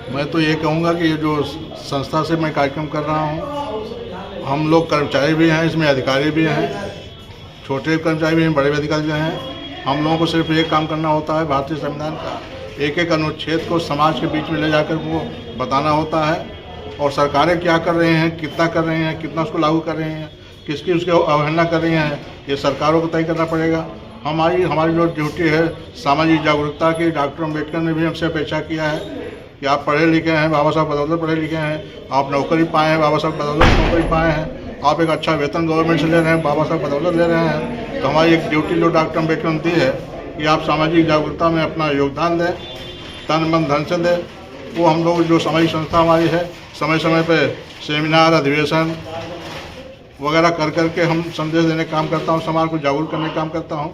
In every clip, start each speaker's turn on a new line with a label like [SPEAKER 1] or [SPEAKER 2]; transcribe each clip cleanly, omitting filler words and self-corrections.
[SPEAKER 1] मैं तो ये कहूँगा कि ये जो संस्था से मैं कार्यक्रम कर रहा हूँ, हम लोग कर्मचारी भी हैं, इसमें अधिकारी भी हैं, छोटे कर्मचारी भी हैं, बड़े भी अधिकारी भी हैं। हम लोगों को सिर्फ एक काम करना होता है, भारतीय संविधान का एक एक अनुच्छेद को समाज के बीच में ले जाकर वो बताना होता है, और सरकारें क्या कर रही हैं, कितना कर रही हैं, कितना उसको लागू कर रही हैं, किसकी उसकी अवहेलना कर रही हैं, ये सरकारों को तय करना पड़ेगा। हमारी जो ड्यूटी है सामाजिक जागरूकता की, डॉक्टर अम्बेडकर ने भी हमसे अपेक्षा किया है कि आप पढ़े लिखे हैं, बाबा साहब बदौलत पढ़े लिखे हैं, आप नौकरी पाए हैं, बाबा साहब बदौलत नौकरी पाए हैं, आप एक अच्छा वेतन गवर्नमेंट से ले रहे हैं, बाबा साहब बदौलत ले रहे हैं। तो हमारी एक ड्यूटी जो डॉक्टर अम्बेडकर ने दी है कि आप सामाजिक जागरूकता में अपना योगदान दें, तन मन धन से दें। वो हम लोग जो सामाजिक संस्था हमारी है, समय समय पे सेमिनार, अधिवेशन वगैरह कर करके हम संदेश देने का काम करता हूँ, समाज को जागरूक करने का काम करता हूँ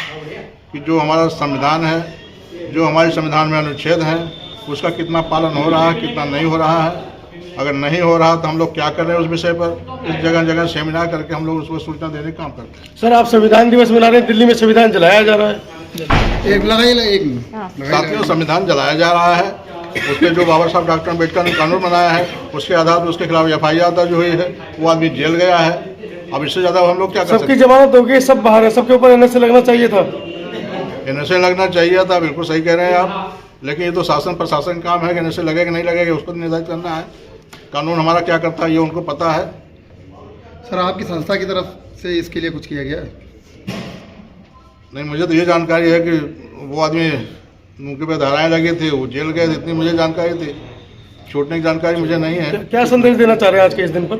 [SPEAKER 1] कि जो हमारा संविधान है, जो हमारे संविधान में अनुच्छेद हैं, उसका कितना पालन हो रहा है, कितना नहीं हो रहा है। अगर नहीं हो रहा तो हम लोग क्या कर रहे हैं उस विषय पर इस जगह जगह सेमिनार करके हम लोग उसको सूचना देने का काम करते हैं।
[SPEAKER 2] सर, आप संविधान दिवस मना रहे हैं, दिल्ली में संविधान जलाया जा रहा है।
[SPEAKER 1] साथियों, संविधान जलाया जा रहा है, उसके जो बाबा साहब डॉक्टर अम्बेडकर ने कानून बनाया है उसके आधार पर उसके खिलाफ FIR दर्ज हुई है, वो आदमी जेल गया है। अब इससे ज़्यादा हम लोग क्या कर सकते हैं?
[SPEAKER 2] सबकी जमानत हो गई, सब बाहर है, सबके ऊपर NSA लगना चाहिए था।
[SPEAKER 1] NSA लगना चाहिए था, बिल्कुल सही कह रहे हैं आप, लेकिन ये तो शासन प्रशासन काम है कि NSA लगेगा नहीं लगेगा उसको निर्धारित करना है। कानून हमारा क्या करता है ये उनको पता है।
[SPEAKER 3] सर, आपकी संस्था की तरफ से इसके लिए कुछ किया गया है?
[SPEAKER 1] नहीं, मुझे तो ये जानकारी है कि वो आदमी उनके पे धाराएं लगी थी, वो जेल गए थे, इतनी मुझे जानकारी थी, छूटने की जानकारी मुझे नहीं है।
[SPEAKER 2] क्या संदेश देना चाह रहे हैं आज के इस दिन पर?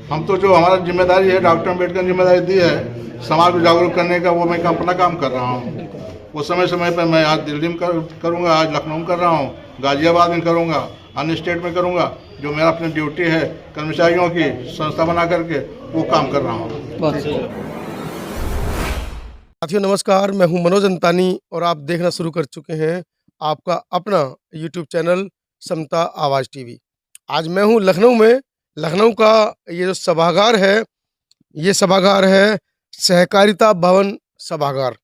[SPEAKER 1] हम तो जो हमारा जिम्मेदारी है, डॉक्टर अम्बेडकर ने जिम्मेदारी दी है समाज को जागरूक करने का, वो मैं अपना काम कर रहा हूँ। वो समय समय पर मैं आज दिल्ली में करूँगा, आज लखनऊ में कर रहा हूँ, गाजियाबाद में करूँगा, अन्य स्टेट में करूँगा। जो मेरा अपनी ड्यूटी है कर्मचारियों की संस्था बना करके वो काम कर रहा हूँ।
[SPEAKER 2] साथियों नमस्कार, मैं हूं मनोज अंतानी और आप देखना शुरू कर चुके हैं आपका अपना YouTube चैनल समता आवाज़ TV। आज मैं हूं लखनऊ में। लखनऊ का ये जो सभागार है, ये सभागार है सहकारिता भवन सभागार,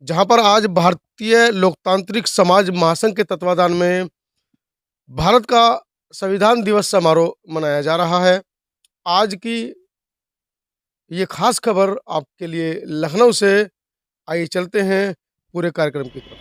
[SPEAKER 2] जहां पर आज भारतीय लोकतांत्रिक समाज महासंघ के तत्वाधान में भारत का संविधान दिवस समारोह मनाया जा रहा है। आज की ये खास खबर आपके लिए लखनऊ से। आइए चलते हैं पूरे कार्यक्रम की तरफ।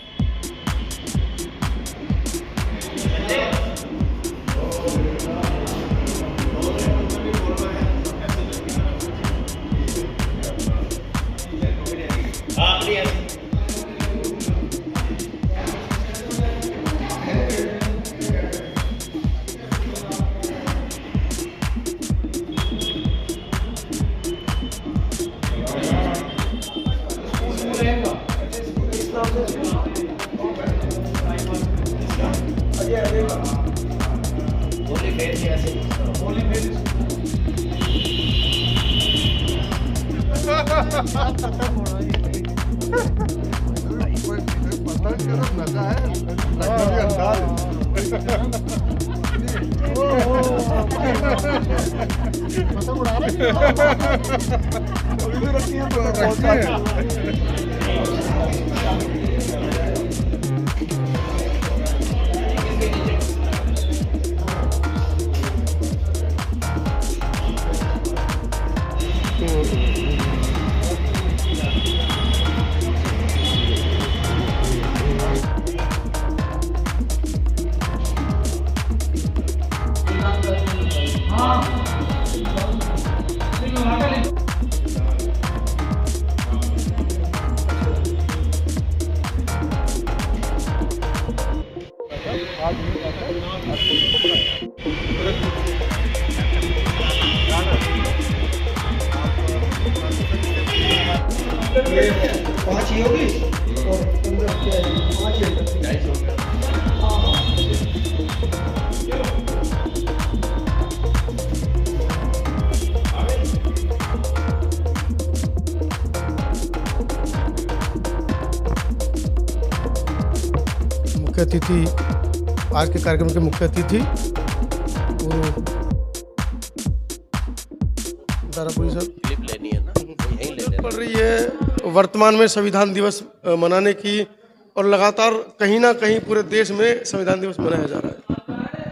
[SPEAKER 2] मुख्य अतिथि, आज के कार्यक्रम के मुख्य अतिथि दारापुरी साहब पड़ रही है वर्तमान में संविधान दिवस मनाने की, और लगातार कहीं ना कहीं पूरे देश में संविधान दिवस मनाया जा रहा है।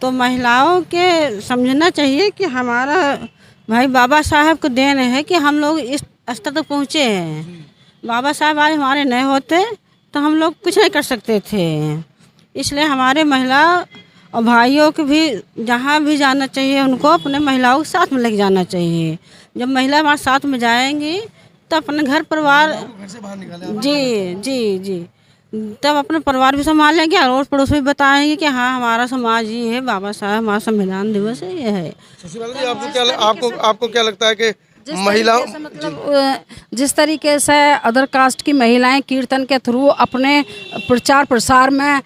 [SPEAKER 4] तो महिलाओं के समझना चाहिए कि हमारा भाई बाबा साहब को देन है कि हम लोग इस स्तर तक पहुँचे हैं। बाबा साहब आज हमारे नहीं होते तो हम लोग कुछ नहीं कर सकते थे। इसलिए हमारे महिला और भाइयों को भी जहाँ भी जाना चाहिए उनको अपने महिलाओं के साथ में लेके जाना चाहिए। जब महिला हमारे साथ में जाएंगी तो अपने घर परिवार
[SPEAKER 2] घर से बाहर निकाले।
[SPEAKER 4] जी जी जी तब अपने परिवार भी संभालेंगे और पड़ोस में बताएंगे कि हाँ हमारा समाज ये है, बाबा साहब हमारा संविधान दिवस है, ये है।
[SPEAKER 2] शशि बाला जी, आपको क्या लगता है कि महिलाओं
[SPEAKER 5] मतलब जिस तरीके से अदर कास्ट की महिलाएं कीर्तन के थ्रू अपने प्रचार प्रसार में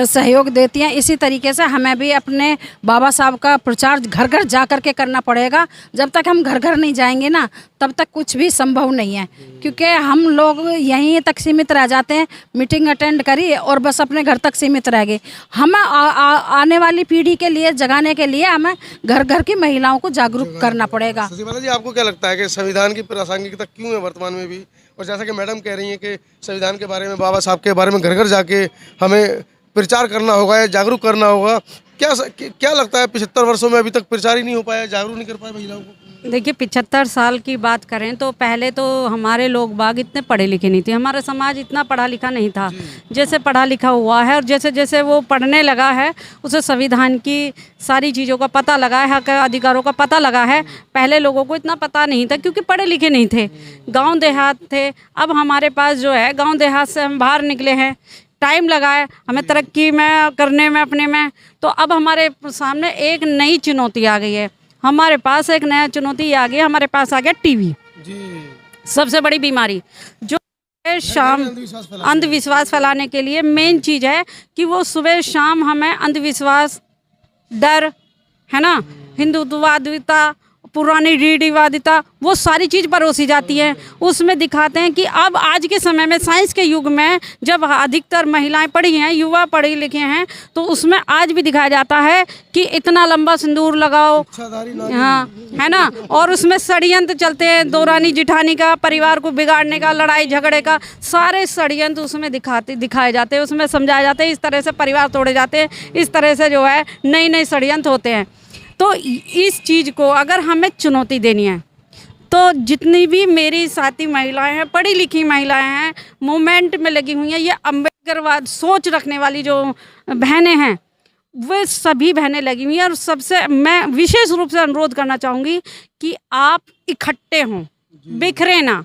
[SPEAKER 5] सहयोग देती हैं, इसी तरीके से हमें भी अपने बाबा साहब का प्रचार घर घर जा कर के करना पड़ेगा। जब तक हम घर घर नहीं जाएंगे ना तब तक कुछ भी संभव नहीं है, क्योंकि हम लोग यहीं तक सीमित रह जाते हैं, मीटिंग अटेंड करी और बस अपने घर तक सीमित रह गए। हम आने वाली पीढ़ी के लिए जगाने के लिए हमें घर घर की महिलाओं को जागरूक करना पड़ेगा।
[SPEAKER 2] शशि बाला जी, आपको क्या लगता है कि संविधान की प्रासंगिकता क्यों है वर्तमान में भी? और जैसा कि मैडम कह रही हैं कि संविधान के बारे में, बाबा साहब के बारे में घर घर जाके हमें प्रचार करना होगा या जागरूक करना होगा, क्या लगता है 75 वर्षों में अभी तक प्रचार ही नहीं हो पाया, जागरूक नहीं कर पाए महिलाओं को?
[SPEAKER 6] देखिए 75 साल की बात करें तो पहले तो हमारे लोग बाग इतने पढ़े लिखे नहीं थे, हमारा समाज इतना पढ़ा लिखा नहीं था। जैसे पढ़ा लिखा हुआ है और जैसे जैसे वो पढ़ने लगा है उसे संविधान की सारी चीज़ों का पता लगा है, हक अधिकारों का पता लगा है। पहले लोगों को इतना पता नहीं था क्योंकि पढ़े लिखे नहीं थे, गाँव देहात थे। अब हमारे पास जो है गाँव देहात से हम बाहर निकले हैं, टाइम लगा है हमें तरक्की में करने में अपने में। तो अब हमारे सामने एक नई चुनौती आ गई है, हमारे पास एक नया चुनौती आ गई, हमारे पास आ गया टीवी
[SPEAKER 2] जी।
[SPEAKER 6] सबसे बड़ी बीमारी जो शाम अंधविश्वास फैलाने के लिए मेन चीज़ है कि वो सुबह शाम हमें अंधविश्वास, डर है ना, हिंदुत्ववादिता, पुरानी रीढ़ीवादिता, वो सारी चीज़ परोसी जाती है। उसमें दिखाते हैं कि अब आज के समय में साइंस के युग में जब अधिकतर महिलाएं पढ़ी हैं, युवा पढ़े लिखे हैं, तो उसमें आज भी दिखाया जाता है कि इतना लंबा सिंदूर लगाओ, हाँ है ना। और उसमें षड्यंत्र चलते हैं, दौरानी जिठानी का, परिवार को बिगाड़ने का, लड़ाई झगड़े का, सारे षड्यंत्र उसमें दिखाए जाते हैं, उसमें समझाए जाते हैं। इस तरह से परिवार तोड़े जाते हैं, इस तरह से जो है नई नई षड्यंत्र होते हैं। तो इस चीज़ को अगर हमें चुनौती देनी है तो जितनी भी मेरी साथी महिलाएं हैं, पढ़ी लिखी महिलाएं हैं, मूवमेंट में लगी हुई हैं, ये अम्बेडकरवाद सोच रखने वाली जो बहनें हैं, वे सभी बहनें लगी हुई हैं। और सबसे मैं विशेष रूप से अनुरोध करना चाहूँगी कि आप इकट्ठे हों, बिखरे ना।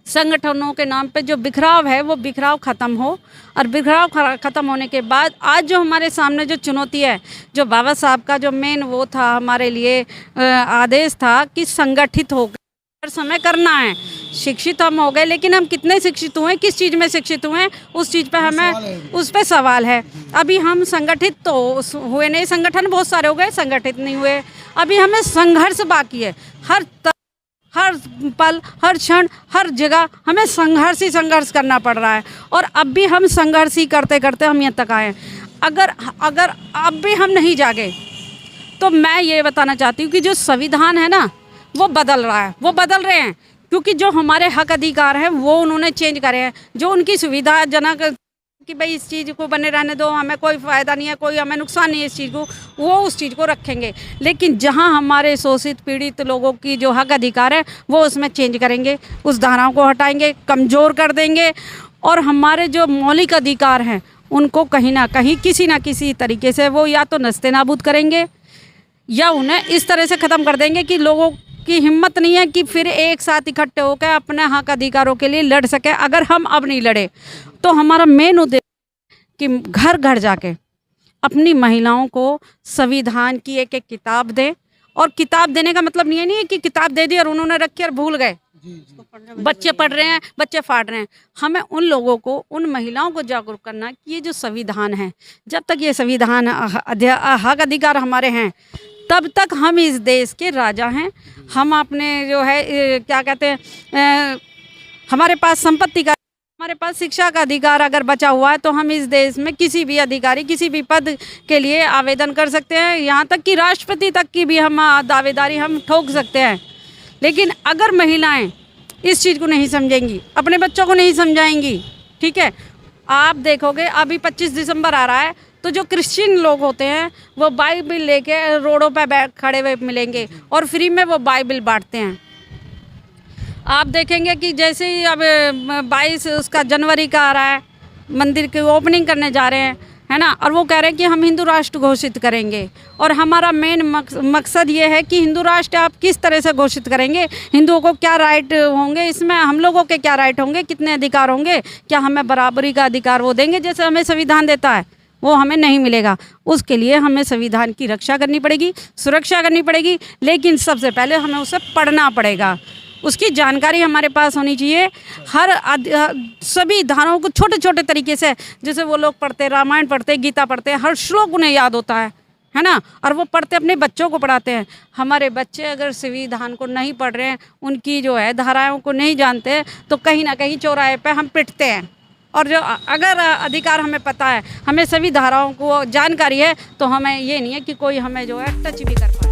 [SPEAKER 6] संगठनों के नाम पे जो बिखराव है वो बिखराव ख़त्म हो, और बिखराव ख़त्म होने के बाद आज जो हमारे सामने जो चुनौती है, जो बाबा साहब का जो मेन वो था हमारे लिए आदेश था कि संगठित होकर हर समय करना है। शिक्षित हम हो गए, लेकिन हम कितने शिक्षित हुए, किस चीज़ में शिक्षित हुए, उस चीज़ पे हमें उस पर सवाल है। अभी हम संगठित तो हुए नहीं, संगठन बहुत सारे हो गए, संगठित नहीं हुए। अभी हमें संघर्ष बाकी है, हर पल, हर क्षण, हर जगह हमें संघर्ष ही संघर्ष करना पड़ रहा है। और अब भी हम संघर्ष ही करते करते हम यहाँ तक आए। अगर अब भी हम नहीं जागे तो मैं ये बताना चाहती हूँ कि जो संविधान है ना वो बदल रहा है, वो बदल रहे हैं, क्योंकि जो हमारे हक अधिकार हैं वो उन्होंने चेंज करे हैं। जो उनकी सुविधाजनक कि भाई इस चीज़ को बने रहने दो, हमें कोई फ़ायदा नहीं है, कोई हमें नुकसान नहीं है इस चीज़ को, वो उस चीज़ को रखेंगे। लेकिन जहां हमारे शोषित पीड़ित लोगों की जो हक अधिकार है वो उसमें चेंज करेंगे, उस धाराओं को हटाएंगे, कमज़ोर कर देंगे। और हमारे जो मौलिक अधिकार हैं उनको कहीं ना कहीं किसी ना किसी तरीके से वो या तो नस्ते नाबूद करेंगे या उन्हें इस तरह से ख़त्म कर देंगे कि लोगों की हिम्मत नहीं है कि फिर एक साथ इकट्ठे होकर अपने हक अधिकारों के लिए लड़ सके। अगर हम अब नहीं लड़े तो हमारा मेन उद्देश्य कि घर घर जाके अपनी महिलाओं को संविधान की एक एक किताब दें। और किताब देने का मतलब नहीं है कि किताब दे दी और उन्होंने रखी और भूल गए, बच्चे पढ़ रहे हैं, बच्चे फाड़ रहे हैं। हमें उन लोगों को, उन महिलाओं को जागरूक करना कि ये जो संविधान है, जब तक ये संविधान हक अधिकार हमारे हैं तब तक हम इस देश के राजा हैं। हम अपने जो है क्या कहते हैं, हमारे पास संपत्ति का, हमारे पास शिक्षा का अधिकार अगर बचा हुआ है तो हम इस देश में किसी भी अधिकारी, किसी भी पद के लिए आवेदन कर सकते हैं। यहाँ तक कि राष्ट्रपति तक की भी हम दावेदारी हम ठोक सकते हैं। लेकिन अगर महिलाएं इस चीज़ को नहीं समझेंगी, अपने बच्चों को नहीं समझाएंगी, ठीक है, आप देखोगे अभी 25 दिसंबर आ रहा है तो जो क्रिश्चियन लोग होते हैं वो बाइबल लेके रोडों पर खड़े हुए मिलेंगे और फ्री में वो बाइबल बांटते हैं। आप देखेंगे कि जैसे ही अब 22 उसका जनवरी का आ रहा है, मंदिर की ओपनिंग करने जा रहे हैं, है ना, और वो कह रहे हैं कि हम हिंदू राष्ट्र घोषित करेंगे। और हमारा मेन मकसद ये है कि हिंदू राष्ट्र आप किस तरह से घोषित करेंगे, हिंदुओं को क्या राइट होंगे, इसमें हम लोगों के क्या राइट होंगे, कितने अधिकार होंगे, क्या हमें बराबरी का अधिकार वो देंगे जैसे हमें संविधान देता है, वो हमें नहीं मिलेगा। उसके लिए हमें संविधान की रक्षा करनी पड़ेगी, सुरक्षा करनी पड़ेगी, लेकिन सबसे पहले हमें उसे पढ़ना पड़ेगा, उसकी जानकारी हमारे पास होनी चाहिए। हर सभी धाराओं को छोटे छोटे तरीके से, जैसे वो लोग पढ़ते, रामायण पढ़ते, गीता पढ़ते, हर श्लोक उन्हें याद होता है ना, और वो पढ़ते अपने बच्चों को पढ़ाते हैं। हमारे बच्चे अगर संविधान को नहीं पढ़ रहे हैं, उनकी जो है धाराओं को नहीं जानते, तो कहीं ना कहीं चौराहे पे हम पिटते हैं। और जो अगर अधिकार हमें पता है, हमें सभी धाराओं को जानकारी है, तो हमें ये नहीं है कि कोई हमें जो है टच भी कर पाए।